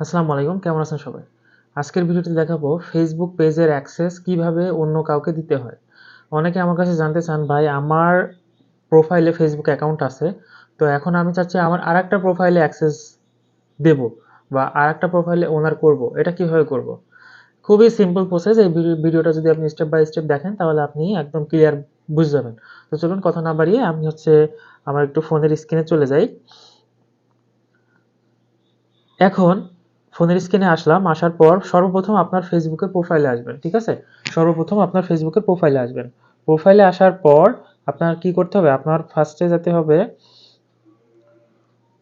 আসসালামু আলাইকুম, কেমন আছেন সবাই? আজকের ভিডিওতে দেখাবো ফেসবুক পেজের অ্যাক্সেস কিভাবে অন্য কাউকে দিতে হয়। অনেকে আমার কাছে জানতে চান, ভাই আমার প্রোফাইলে ফেসবুক অ্যাকাউন্ট আছে, তো এখন আমি চাচ্ছি আমার আরেকটা প্রোফাইলে অ্যাক্সেস দেব বা আরেকটা প্রোফাইলে ওনার করব, এটা কিভাবে করব? খুবই সিম্পল প্রসেস। এই ভিডিওটা যদি আপনি স্টেপ বাই স্টেপ দেখেন তাহলে আপনি একদম ক্লিয়ার বুঝে যাবেন। তো চলুন কথা না বাড়িয়ে আমি আমার একটু ফোনের স্ক্রিনে চলে যাই। এখন ফোনের স্ক্রিনে আসলাম, আসার পর সর্বপ্রথম আপনার ফেসবুকের প্রোফাইলে আসবেন, ঠিক আছে? সর্বপ্রথম আপনার ফেসবুকের প্রোফাইলে আসবেন। প্রোফাইলে আসার পর আপনার কি করতে হবে? আপনার ফার্স্টে যেতে হবে,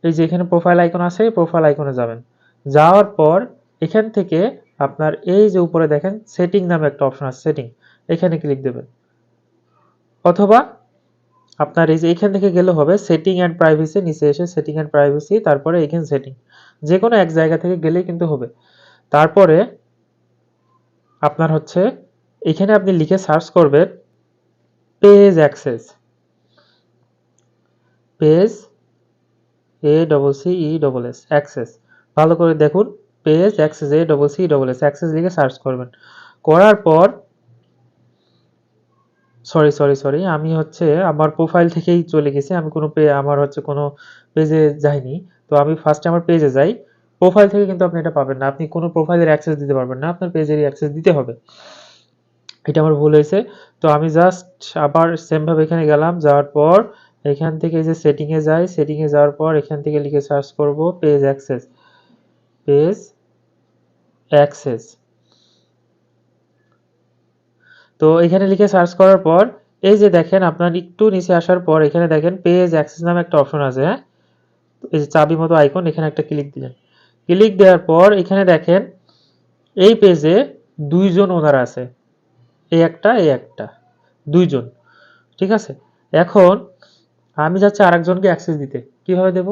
এই যে এখানে প্রোফাইল আইকন আছে, এই প্রোফাইল আইকনে যাবেন। যাওয়ার পর এখান থেকে আপনার এই যে উপরে দেখেন সেটিং নামে একটা অপশন আছে, সেটিং, এখানে ক্লিক দেবেন। অথবা আপনার এই যে এখান থেকে গেলে হবে সেটিং অ্যান্ড প্রাইভেসি, নিচে এসে সেটিং অ্যান্ড প্রাইভেসি, তারপরে এখানে সেটিং, যে কোনো এক জায়গা থেকে গেলেই কিন্তু হবে। তারপরে আপনার এখানে আপনি লিখে সার্চ করবেন page access, page A double C E double S access, ভালো করে দেখুন, page access A double C double S access লিখে সার্চ করবেন। করার পর সরি আমি আমার প্রোফাইল থেকেই চলে গেছি, আমি আমার কোনো পেজে যাইনি। তো আমি ফার্স্টে আমার পেজে যাই। প্রোফাইল থেকে কিন্তু আপনি এটা পাবেন না, আপনি কোনো প্রোফাইলের অ্যাক্সেস দিতে পারবেন না, আপনার পেজেরই অ্যাক্সেস দিতে হবে। এটা আমার ভুল হয়েছে। তো আমি জাস্ট আবার সেম ভাবে এখানে গেলাম, যাওয়ার পর এখান থেকে যে সেটিং এ যাই, সেটিং এ যাওয়ার পর এখান থেকে লিখে সার্চ করব পেজ অ্যাক্সেস, পেজ অ্যাক্সেস। তো এখানে লিখে সার্চ করার পর এই যে দেখেন, আপনার একটু নিচে আসার পর এখানে দেখেন পেজ অ্যাক্সেস নামে একটা অপশন আছে, হ্যাঁ, এই যে চাবি মতো আইকন, এখানে একটা ক্লিক দিলেন। ক্লিক দেওয়ার পর এখানে দেখেন এই পেজে দুইজন ওনার আছে, এই একটা, দুইজন, ঠিক আছে? এখন আমি যাচ্ছি আরেকজনকে অ্যাক্সেস দিতে, কিভাবে দেব?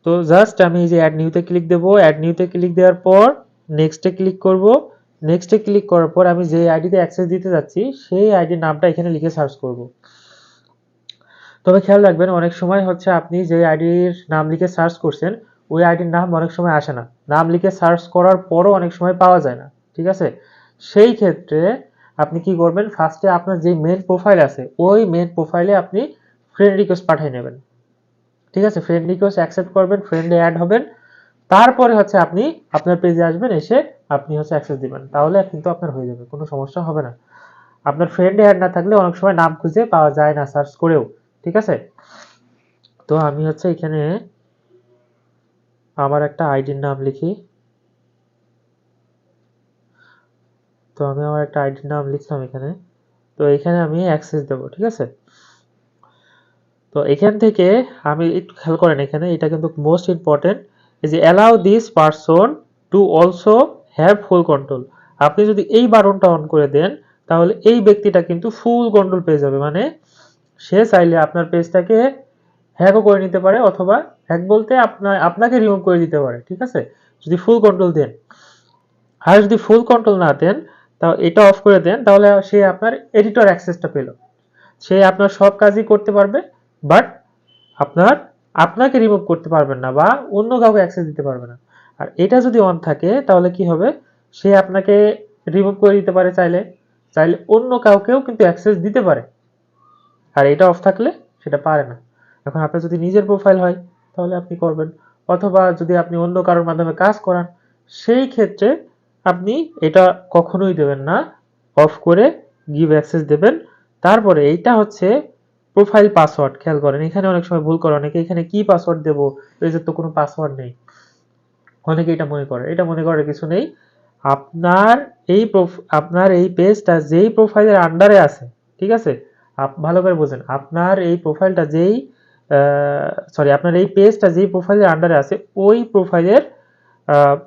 তো জাস্ট আমি এই যে অ্যাড নিউতে ক্লিক দেব, অ্যাড নিউতে ক্লিক দেওয়ার পর নেক্সটে ক্লিক করব। নেক্সটে ক্লিক করার পর আমি যে আইডিতে অ্যাক্সেস দিতে যাচ্ছি সেই আইডির নামটা এখানে লিখে সার্চ করব। তবে খেয়াল রাখবেন, অনেক সময় আপনি যে আইডির নাম লিখে সার্চ করছেন ওই আইডির নাম অনেক সময় আসে না, নাম লিখে সার্চ করার পরও অনেক সময় পাওয়া যায় না, ঠিক আছে? সেই ক্ষেত্রে আপনি কি করবেন, ফার্স্টে আপনার যে মেন প্রোফাইল আছে ওই মেন প্রোফাইলে আপনি ফ্রেন্ড রিকোয়েস্ট পাঠিয়ে নেবেন, ঠিক আছে? ফ্রেন্ড রিকোয়েস্ট অ্যাকসেপ্ট করবেন, ফ্রেন্ডে অ্যাড হবেন, তারপরে আপনি আপনার পেজে আসবেন, এসে আপনি অ্যাক্সেস দিবেন, তাহলে কিন্তু আপনার হয়ে যাবে, কোনো সমস্যা হবে না। আপনার ফ্রেন্ডে অ্যাড না থাকলে অনেক সময় নাম খুঁজে পাওয়া যায় না সার্চ করেও, ঠিক আছে? তো আমি এখানে আমার একটা আইডির নাম লিখি। তো আমি আমার একটা আইডির নাম লিখলাম এখানে। তো এখানে আমি অ্যাক্সেস দেব, ঠিক আছে? তো এখান থেকে আমি একটু খেয়াল করেন, এখানে এটা কিন্তু মোস্ট ইম্পর্টেন্ট, এই যে allow this person to also have full control. আপনি যদি এই বাটনটা অন করে দেন তাহলে এই ব্যক্তিটা কিন্তু ফুল কন্ট্রোল পেয়ে যাবে, মানে সে চাইলে আপনার পেজটাকে হ্যাকও করে নিতে পারে, অথবা হ্যাক বলতে আপনাকে রিমুভ করে দিতে পারে, ঠিক আছে? যদি ফুল কন্ট্রোল দেন। আর যদি ফুল কন্ট্রোল না দেন, তাও এটা অফ করে দেন, তাহলে সে আপনার এডিটর অ্যাক্সেসটা পেল, সে আপনার সব কাজই করতে পারবে, বাট আপনার আপনাকে রিমুভ করতে পারবেন না বা অন্য কাউকে অ্যাক্সেস দিতে পারবে না। আর এটা যদি অন থাকে তাহলে কি হবে, সে আপনাকে রিমুভ করে দিতে পারে, চাইলে চাইলে অন্য কাউকেও কিন্তু অ্যাক্সেস দিতে পারে। আর এটা অফ থাকলে সেটা পারে না। এখন আপনার যদি নিজের প্রোফাইল হয় তাহলে আপনি করবেন, অথবা যদি আপনি অন্য কারোর মাধ্যমে কাজ করান সেই ক্ষেত্রে আপনি এটা কখনোই দেবেন না, অফ করে গিভ অ্যাক্সেস দেবেন। তারপরে এইটা প্রোফাইল পাসওয়ার্ড, খেয়াল করেন এখানে অনেক সময় ভুল করে অনেকে, এখানে কি পাসওয়ার্ড দেবো, পেজের তো কোনো পাসওয়ার্ড নেই, অনেকে এটা মনে করার কিছু নেই। আপনার আপনার এই পেজটা যেই প্রোফাইলের আন্ডারে আছে, ঠিক আছে, ভালো করে বোঝেন, আপনার এই প্রোফাইলটা যেই আপনার এই পেজটা যেই প্রোফাইলের আন্ডারে আছে ওই প্রোফাইলের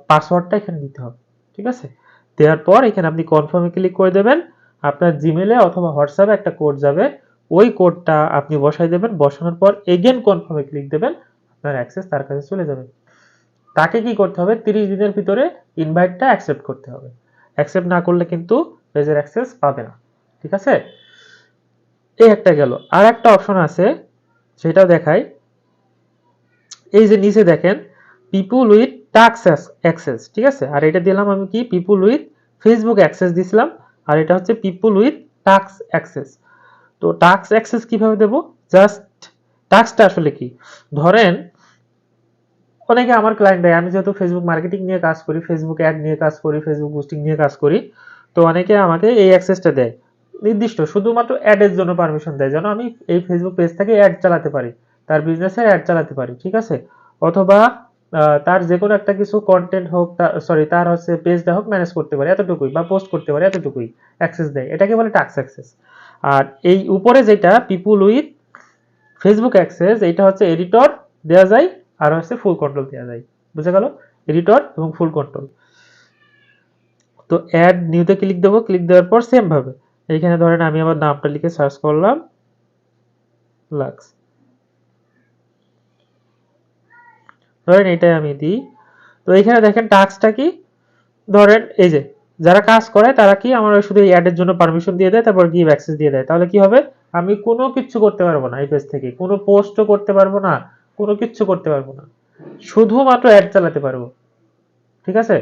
পাসওয়ার্ডটা এখানে দিতে হবে, ঠিক আছে? দেওয়ার পর এখানে আপনি কনফার্মে ক্লিক করে দেবেন। আপনার জিমেলে অথবা হোয়াটসঅ্যাপে একটা কোড যাবে, ওই কোডটা আপনি বসাই দেবেন, বসানোর পর এগেন কনফার্মে ক্লিক দেবেন, আপনার অ্যাক্সেস তার কাছে চলে যাবে। তাকে কি করতে হবে, 30 দিনের ভিতরে ইনভাইটটা অ্যাকসেপ্ট করতে হবে, অ্যাকসেপ্ট না করলে কিন্তু পেজের অ্যাক্সেস পাবে না, ঠিক আছে? এই একটা গেল। আর একটা অপশন আছে, সেটাও দেখাই। এই যে নিচে দেখেন পিপুল উইথ টাস্ক অ্যাক্সেস, ঠিক আছে। আর এটা দিলাম আমি কি পিপল উইথ ফেসবুক অ্যাক্সেস দিছিলাম, আর এটা হচ্ছে পিপল উইথ টাস্ক অ্যাক্সেস। তো টাস্ক অ্যাক্সেস কিভাবে দেব, জাস্ট টাস্কটা আসলে কি, ধরেন অনেকে আমার ক্লায়েন্ট দেয়, আমি যেহেতু ফেসবুক মার্কেটিং নিয়ে কাজ করি, ফেসবুক অ্যাড নিয়ে কাজ করি, ফেসবুক বুস্টিং নিয়ে কাজ করি, তো অনেকে আমাকে এই অ্যাক্সেসটা দেয়, নির্দিষ্ট শুধুমাত্র অ্যাডের জন্য পারমিশন দেয়, যেন আমি এই ফেসবুক পেজ থেকে অ্যাড চালাতে পারি, তার বিজনেসে অ্যাড চালাতে পারি, ঠিক আছে। অথবা তার যে কোনো একটা কিছু কন্টেন্ট হোক, সরি তার হচ্ছে পেজটা হোক ম্যানেজ করতে পারে এতটুকুই, বা পোস্ট করতে পারে এতটুকুই অ্যাক্সেস দেয়, এটাকে বলে টাস্ক অ্যাক্সেস। আর এই উপরে যেটা পিপুল উইথ ফেসবুক অ্যাক্সেস, এটা হচ্ছে এডিটর দেওয়া যায়, আর হচ্ছে ফুল কন্ট্রোল দেওয়া যায়, বুঝে গেল, এডিটর এবং ফুল কন্ট্রোল। তো অ্যাড নিউতে ক্লিক দেবো, ক্লিক দেওয়ার পর সেম ভাবে এইখানে ধরেন আমি আমার নামটা লিখে সার্চ করলাম লাক্স, ধরেন এটাই আমি দিই। তো এখানে দেখেন টাস্কটা কি, ধরেন এই যে যারা কাজ করে তারা কি আমার শুধু এই অ্যাডের জন্য পারমিশন দিয়ে দেয়, তারপর গিভ অ্যাক্সেস দিয়ে দেয়, তাহলে কি হবে, আমি কোনো কিছু করতে পারবো না এই পেজ থেকে, কোনো পোস্টও করতে পারবো না, কোনো কিছু করতে পারবো না, শুধুমাত্র অ্যাড চালাতে পারবো, ঠিক আছে।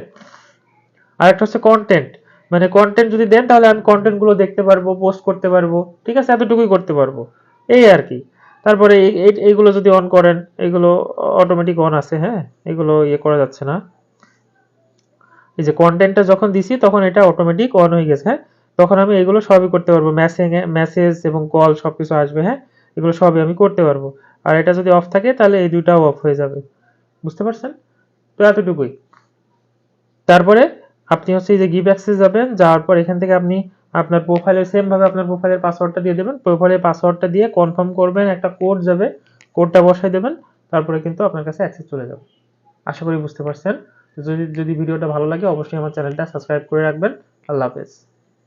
আর একটা হচ্ছে কন্টেন্ট, মানে কন্টেন্ট যদি দেন তাহলে আমি কন্টেন্ট গুলো দেখতে পারবো, পোস্ট করতে পারবো, ঠিক আছে, এতটুকুই করতে পারবো, এই আর কি। তারপরে এইগুলো যদি অন করেন, এগুলো অটোমেটিক অন আছে, হ্যাঁ, এগুলো ইয়ে করা যাচ্ছে না। এই যে কন্টেন্টটা যখন দিছি তখন এটা অটোমেটিক অন হয়ে গেছে, হ্যাঁ, তখন আমি এগুলো সবই করতে পারবো, মেসেজ এবং কল সবকিছু আসবে, হ্যাঁ, এগুলো সবই আমি করতে পারবো। আর এটা যদি অফ থাকে তাহলে এই দুইটাও অফ হয়ে যাবে, বুঝতে পারছেন। তো এতটুকুই। তারপরে আপনি হচ্ছে এই যে গিভ অ্যাক্সেস যাবেন, যাওয়ার পর এখান থেকে আপনি আপনার প্রোফাইলের সেম ভাবে আপনার প্রোফাইলের পাসওয়ার্ডটা দিয়ে দেবেন, প্রোফাইলের পাসওয়ার্ডটা দিয়ে কনফার্ম করবেন, একটা কোড যাবে, কোডটা বসাই দেবেন, তারপরে কিন্তু আপনার কাছে অ্যাক্সেস চলে যাবে। আশা করি বুঝতে পারছেন। যদি যদি ভিডিওটা ভালো লাগে অবশ্যই আমার চ্যানেলটা সাবস্ক্রাইব করে রাখবেন। আল্লাহ হাফেজ।